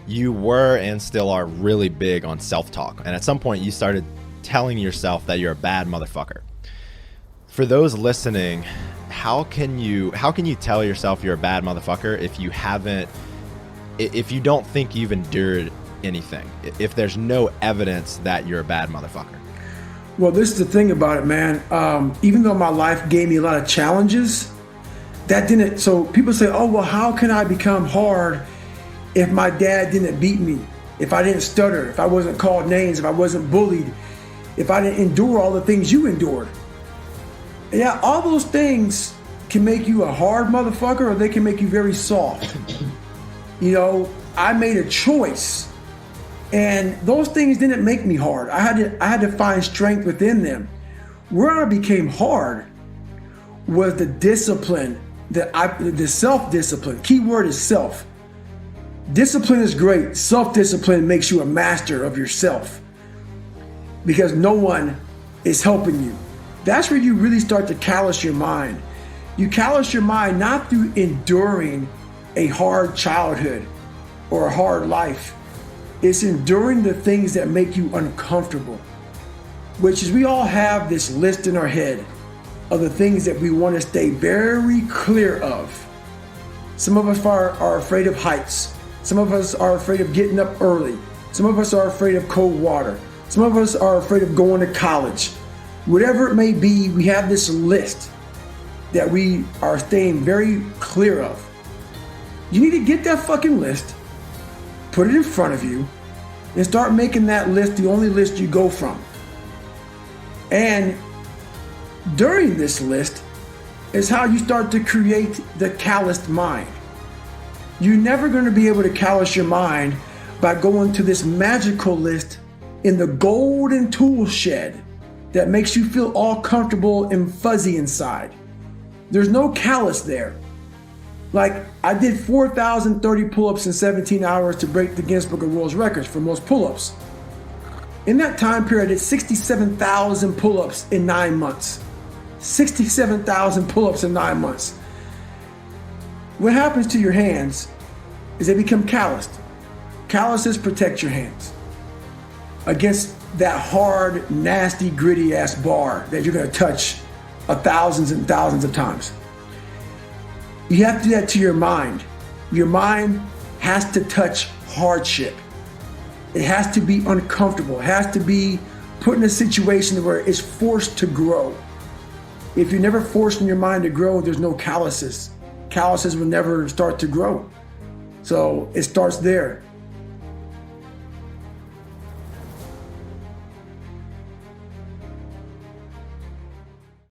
you were and still are really big on self-talk. And at some point you started telling yourself that you're a bad motherfucker. For those listening, how can you tell yourself you're a bad motherfucker if you don't think you've endured anything, if there's no evidence that you're a bad motherfucker? Well, this is the thing about it, man. Even though my life gave me a lot of challenges, so people say, oh, well, how can I become hard if my dad didn't beat me, if I didn't stutter, if I wasn't called names, if I wasn't bullied, if I didn't endure all the things you endured? Yeah, all those things can make you a hard motherfucker, or they can make you very soft. You know, I made a choice, and those things didn't make me hard. I had to find strength within them. Where I became hard was the discipline, the self-discipline. Key word is self. Discipline is great. Self-discipline makes you a master of yourself, because no one is helping you. That's where you really start to callous your mind. You callous your mind not through enduring a hard childhood or a hard life. It's enduring the things that make you uncomfortable, which is, we all have this list in our head of the things that we want to stay very clear of. Some of us are afraid of heights. Some of us are afraid of getting up early. Some of us are afraid of cold water. Some of us are afraid of going to college. Whatever it may be, we have this list that we are staying very clear of. You need to get that fucking list, put it in front of you, and start making that list the only list you go from. And during this list is how you start to create the calloused mind. You're never going to be able to callous your mind by going to this magical list in the golden tool shed that makes you feel all comfortable and fuzzy inside. There's no callus there. Like, I did 4,030 pull-ups in 17 hours to break the Guinness Book of World Records for most pull-ups. In that time period, I did 67,000 pull-ups in 9 months. 67,000 pull-ups in 9 months. What happens to your hands is they become calloused. Calluses protect your hands against that hard, nasty, gritty ass bar that you're gonna touch thousands and thousands of times. You have to do that to your mind. Your mind has to touch hardship. It has to be uncomfortable. It has to be put in a situation where it's forced to grow. If you're never forcing your mind to grow, there's no calluses. Calluses will never start to grow. So it starts there.